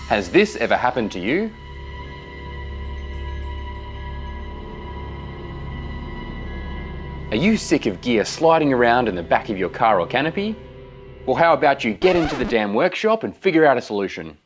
Has this ever happened to you? Are you sick of gear sliding around in the back of your car or canopy? Well, how about you get into the damn workshop and figure out a solution?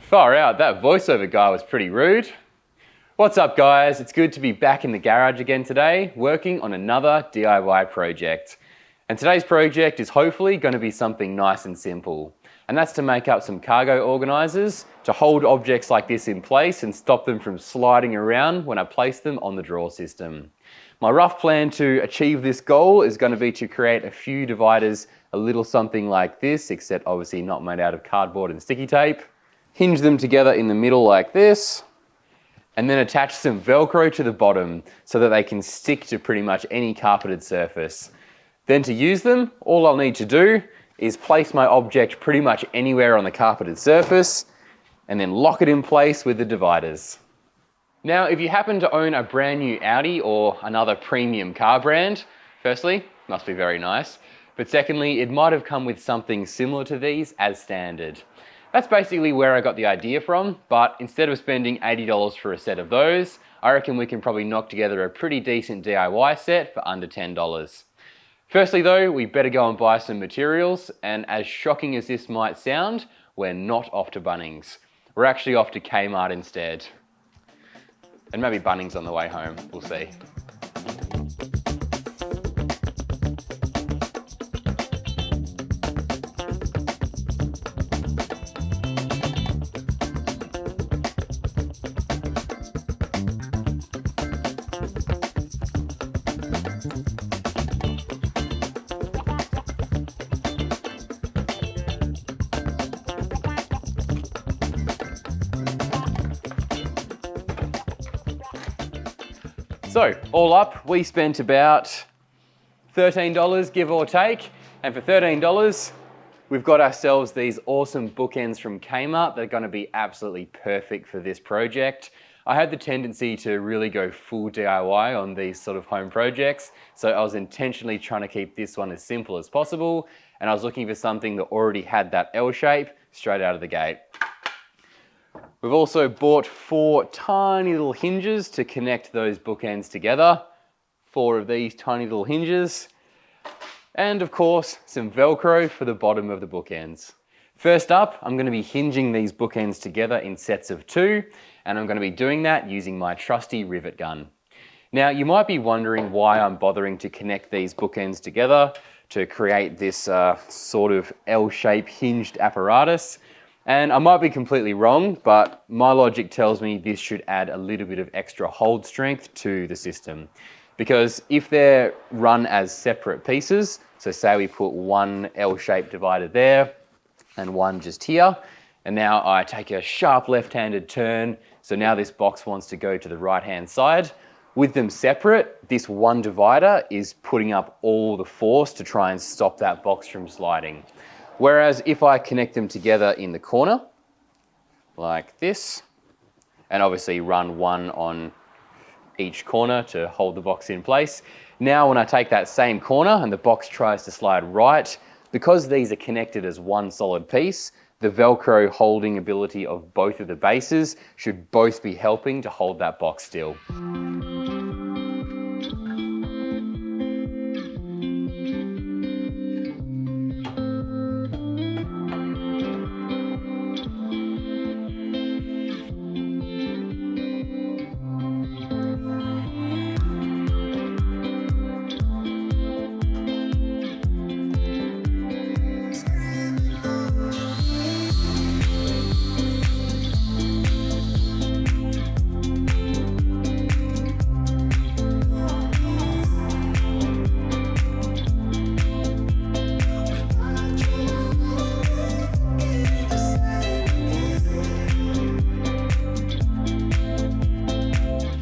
Far out, that voiceover guy was pretty rude. What's up guys, it's good to be back in the garage again today, working on another DIY project. And today's project is hopefully going to be something nice and simple. And that's to make up some cargo organisers to hold objects like this in place and stop them from sliding around when I place them on the drawer system. My rough plan to achieve this goal is going to be to create a few dividers a little something like this, except obviously not made out of cardboard and sticky tape. Hinge them together in the middle like this, and then attach some Velcro to the bottom so that they can stick to pretty much any carpeted surface. Then to use them, all I'll need to do is place my object pretty much anywhere on the carpeted surface and then lock it in place with the dividers. Now, if you happen to own a brand new Audi or another premium car brand, firstly, must be very nice, but secondly, it might have come with something similar to these as standard. That's basically where I got the idea from, but instead of spending $80 for a set of those, I reckon we can probably knock together a pretty decent DIY set for under $10. Firstly though, we better go and buy some materials, and as shocking as this might sound, we're not off to Bunnings. We're actually off to Kmart instead. And maybe Bunnings on the way home, we'll see. So, all up, we spent about $13, give or take, and for $13, we've got ourselves these awesome bookends from Kmart that are going to be absolutely perfect for this project. I had the tendency to really go full DIY on these sort of home projects, so I was intentionally trying to keep this one as simple as possible, and I was looking for something that already had that L shape straight out of the gate. We've also bought 4 tiny little hinges to connect those bookends together. 4 of these tiny little hinges. And of course, some Velcro for the bottom of the bookends. First up, I'm going to be hinging these bookends together in sets of 2, and I'm going to be doing that using my trusty rivet gun. Now, you might be wondering why I'm bothering to connect these bookends together to create this sort of L-shaped hinged apparatus. And I might be completely wrong, but my logic tells me this should add a little bit of extra hold strength to the system. Because if they're run as separate pieces, so say we put one L-shaped divider there and one just here, and now I take a sharp left-handed turn, so now this box wants to go to the right-hand side. With them separate, this one divider is putting up all the force to try and stop that box from sliding. Whereas if I connect them together in the corner, like this, and obviously run one on each corner to hold the box in place, now when I take that same corner and the box tries to slide right, because these are connected as one solid piece, the Velcro holding ability of both of the bases should both be helping to hold that box still.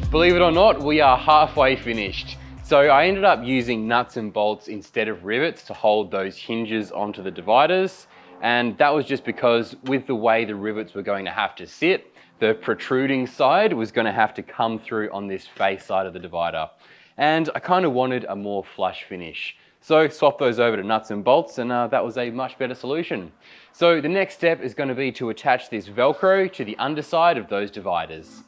Believe it or not, we are halfway finished. So I ended up using nuts and bolts instead of rivets to hold those hinges onto the dividers. And that was just because with the way the rivets were going to have to sit, the protruding side was going to have to come through on this face side of the divider. And I kind of wanted a more flush finish. So swap those over to nuts and bolts, and that was a much better solution. So the next step is going to be to attach this Velcro to the underside of those dividers.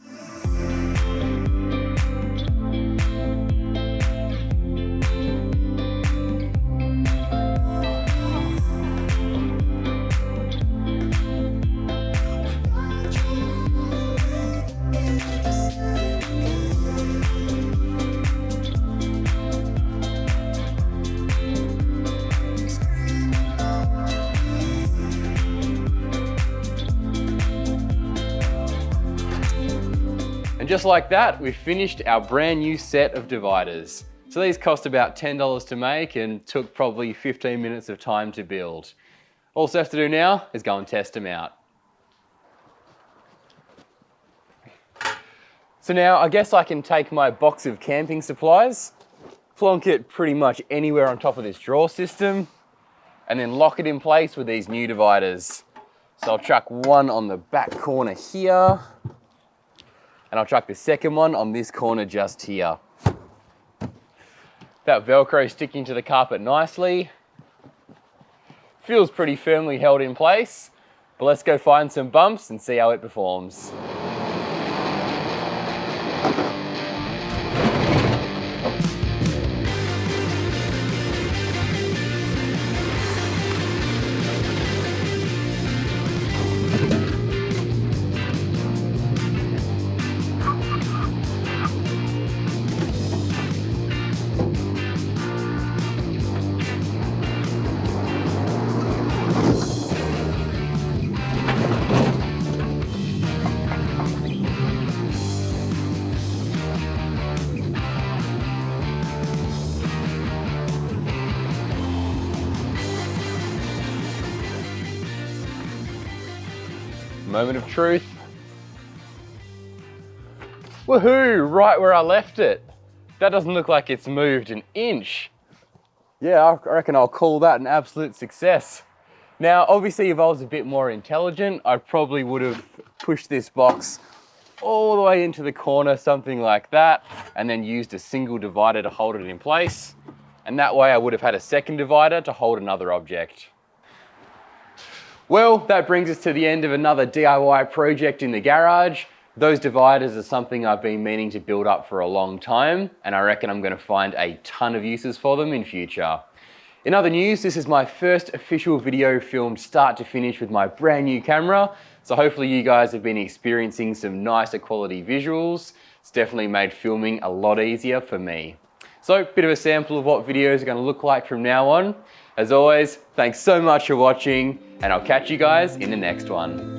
Just like that, we've finished our brand new set of dividers. So these cost about $10 to make and took probably 15 minutes of time to build. All we have to do now is go and test them out. So now I guess I can take my box of camping supplies, plonk it pretty much anywhere on top of this drawer system, and then lock it in place with these new dividers. So I'll chuck one on the back corner here, and I'll chuck the second one on this corner just here. That Velcro sticking to the carpet nicely. Feels pretty firmly held in place, but let's go find some bumps and see how it performs. Moment of truth. Woohoo, right where I left it. That doesn't look like it's moved an inch. Yeah, I reckon I'll call that an absolute success. Now, obviously, if I was a bit more intelligent, I probably would have pushed this box all the way into the corner, something like that, and then used a single divider to hold it in place. And that way I would have had a second divider to hold another object. Well, that brings us to the end of another DIY project in the garage. Those dividers are something I've been meaning to build up for a long time, and I reckon I'm going to find a ton of uses for them in future. In other news, this is my first official video filmed start to finish with my brand new camera, so hopefully you guys have been experiencing some nicer quality visuals. It's definitely made filming a lot easier for me. So, bit of a sample of what videos are going to look like from now on. As always, thanks so much for watching, and I'll catch you guys in the next one.